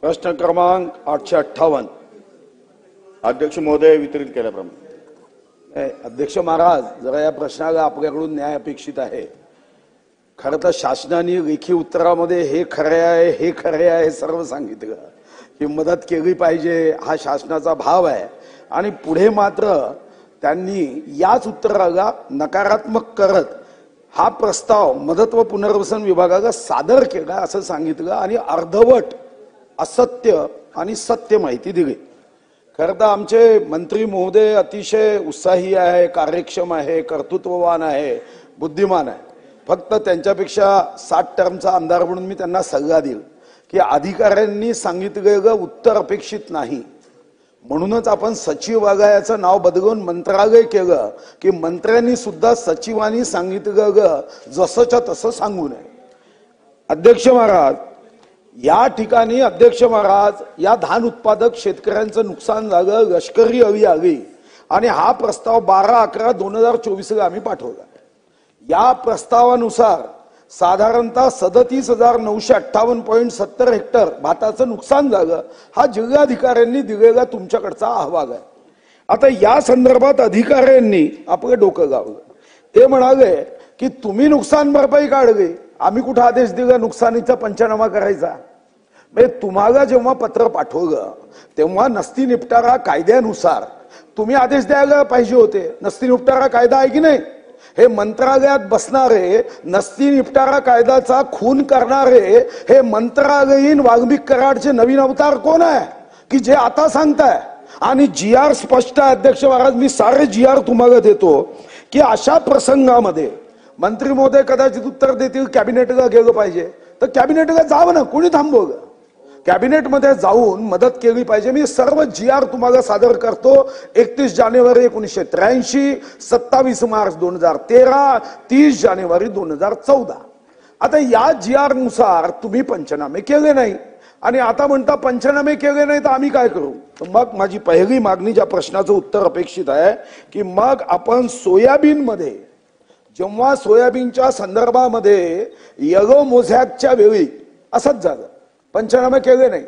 प्रश्न क्रमांक 858 अध्यक्ष महोदय वितरित केल्याप्रमाणे। अध्यक्ष महाराज, जरा या प्रश्नाला आपल्याकडून न्याय अपेक्षित आहे। खरं तर शासनाने लेखी उत्तरामध्ये हे खरे आहे हे खरे आहे सर्व सांगितलं की मदत केली पाहिजे, हा शासनाचा भाव आहे। आणि पुढे मात्र त्यांनी याच उत्तराला नकारात्मक करत हा प्रस्ताव मदत व पुनर्वसन विभागाला सादर केला असं सांगितलं आणि अर्धवट असत्य आणि सत्य माहिती दिली। खरं तर आमचे मंत्री महोदय अतिशय उत्साही आहे, कार्यक्षम आहे, कर्तृत्ववान आहे, बुद्धिमान आहे। फक्त त्यांच्यापेक्षा 60 टर्मचा आमदार म्हणून मी त्यांना सल्ला देईल की अधिकाऱ्यांनी सांगितलेलं उत्तर अपेक्षित नाही, म्हणूनच आपण सचिवालयाचं नाव बदलून मंत्रालय केलं की मंत्र्यांनी सुद्धा सचिवांनी सांगितलेलं जसंच्या तसं सांगू नये। अध्यक्ष महाराज, या ठिकाणी अध्यक्ष महाराज या धान उत्पादक शेतकऱ्यांचं नुकसान झालं, लष्करी अळी आली आणि हा प्रस्ताव 12/11/2024 ला आम्ही पाठवला। या प्रस्तावानुसार साधारणतः 37,958.70 हेक्टर भाताचं नुकसान झालं, हा जिल्हाधिकाऱ्यांनी दिलेला तुमच्याकडचा अहवाल आहे। आता या संदर्भात अधिकाऱ्यांनी आपलं डोकं लावलं। ते म्हणाले की तुम्ही नुकसान भरपाई काढली, आम्ही कुठे आदेश दिला नुकसानीचा पंचनामा करायचा। म्हणजे तुम्हाला जेव्हा पत्र पाठवलं तेव्हा नस्ती निपटारा कायद्यानुसार तुम्ही आदेश द्यायला पाहिजे होते। नस्ती निपटारा कायदा आहे की नाही? हे मंत्रालयात बसणारे नस्ती निपटारा कायद्याचा खून करणारे हे मंत्रालयीन वाल्मिक कराडचे नवीन अवतार कोण आहे की जे आता सांगताय? आणि GR स्पष्ट आहे अध्यक्ष महाराज, मी सारे GR तुम्हाला देतो की अशा प्रसंगामध्ये मंत्री महोदय कदाचित उत्तर देतील कॅबिनेटला गेलं पाहिजे, तर कॅबिनेटला जावं ना, कोणी थांबवलं? कॅबिनेटमध्ये जाऊन मदत केली पाहिजे। मी सर्व GR तुम्हाला सादर करतो। 31 जानेवारी 1983, 27 मार्च 2013, 30 जानेवारी 2014। आता या GR नुसार तुम्ही पंचनामे केले नाही आणि आता म्हणता पंचनामे केले नाही तर आम्ही काय करू? तर मग माझी पहिली मागणी, ज्या प्रश्नाचं उत्तर अपेक्षित आहे की मग आपण सोयाबीन मध्ये जेव्हा सोयाबीनच्या संदर्भामध्ये येलो मोझॅकच्या वेळी असंच झालं, पंचनामे केले नाही।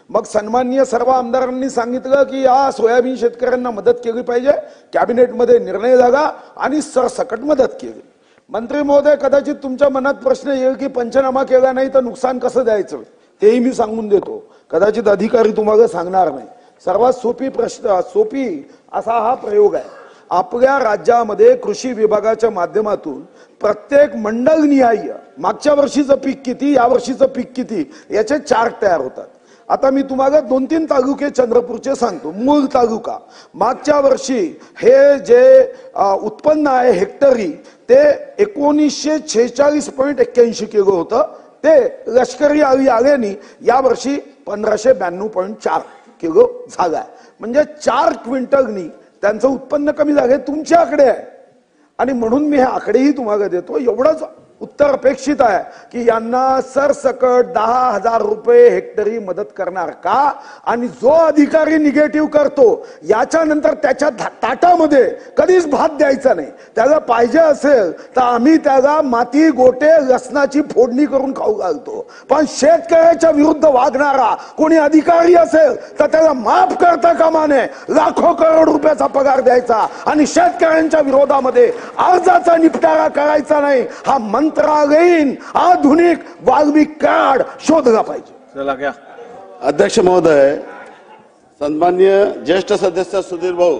मग सन्माननीय सर्व आमदारांनी सांगितलं की या सोयाबीन शेतकऱ्यांना मदत केली पाहिजे, कॅबिनेटमध्ये निर्णय झाला आणि सरसकट मदत केली। मंत्री महोदय, कदाचित तुमच्या मनात प्रश्न येईल की पंचनामा केला नाही तर नुकसान कसं द्यायचं, तेही मी सांगून देतो। कदाचित अधिकारी तुम्हाला सांगणार नाही। सर्वात सोपी असा हा प्रयोग आहे। आपल्या राज्यामध्ये कृषी विभागाच्या माध्यमातून प्रत्येक मंडल निहाय मागच्या वर्षीचं पीक किती, या वर्षीचं पीक किती याचे चार्ट तयार होतात। आता मी तुम्हाला 2-3 तालुके चंद्रपूरचे सांगतो। मूळ तालुका मागच्या वर्षी हे जे उत्पन्न आहे हेक्टरी ते 1946.81 किलो होतं, ते लष्करी अळी आल्याने या वर्षी 1592.4 किलो झालाय। म्हणजे 4 क्विंटलनी त्यांचं उत्पन्न कमी झाले। तुमचे आकडे आहे आणि म्हणून मी हे आकडेही तुम्हाला देतो। एवढंच उत्तर अपेक्षित आहे की यांना सरसकट 10,000 रुपये हेक्टरी मदत करणार का? आणि जो अधिकारी निगेटिव्ह करतो याच्यानंतर त्याच्या ताटामध्ये कधीच भात द्यायचा नाही। त्याला पाहिजे असेल तर आम्ही त्याला माती गोटे लसणाची फोडणी करून खाऊ घालतो, पण शेतकऱ्याच्या विरुद्ध वागणारा कोणी अधिकारी असेल तर त्याला माफ करता कामा नये। लाखो करोड रुपयाचा पगार द्यायचा आणि शेतकऱ्यांच्या विरोधामध्ये अर्जाचा निपटारा करायचा नाही, हा मंत्रालयीन आधुनिक वाल्मिक कार्ड शोधला पाहिजे। चला क्या अध्यक्ष महोदय, सन्माननीय ज्येष्ठ सदस्य सुधीर भाऊ